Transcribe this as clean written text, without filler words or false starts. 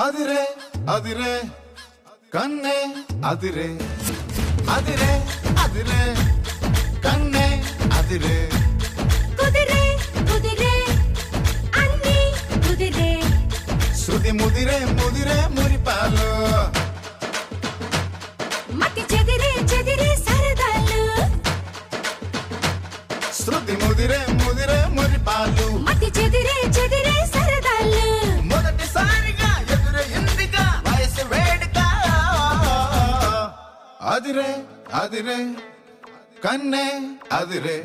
అదిరే అదిరే కన్నే అదిరే అదిరే అదిరే కన్నే అదిరే కుదిరే కుదిరే అన్ని కుదిరే శృతి ముదిరే ముదిరే మురిపాలు మతి చెదిరే చెదిరే సరదాలు శృతి ముదిరే ముదిరే మురిపాలు మతి చెదిరే చెదిరే సరదాలు మొదటిసారిగా ఎదురైందిగా వయసు వేడుక అదిరే అదిరే కన్నే అదిరే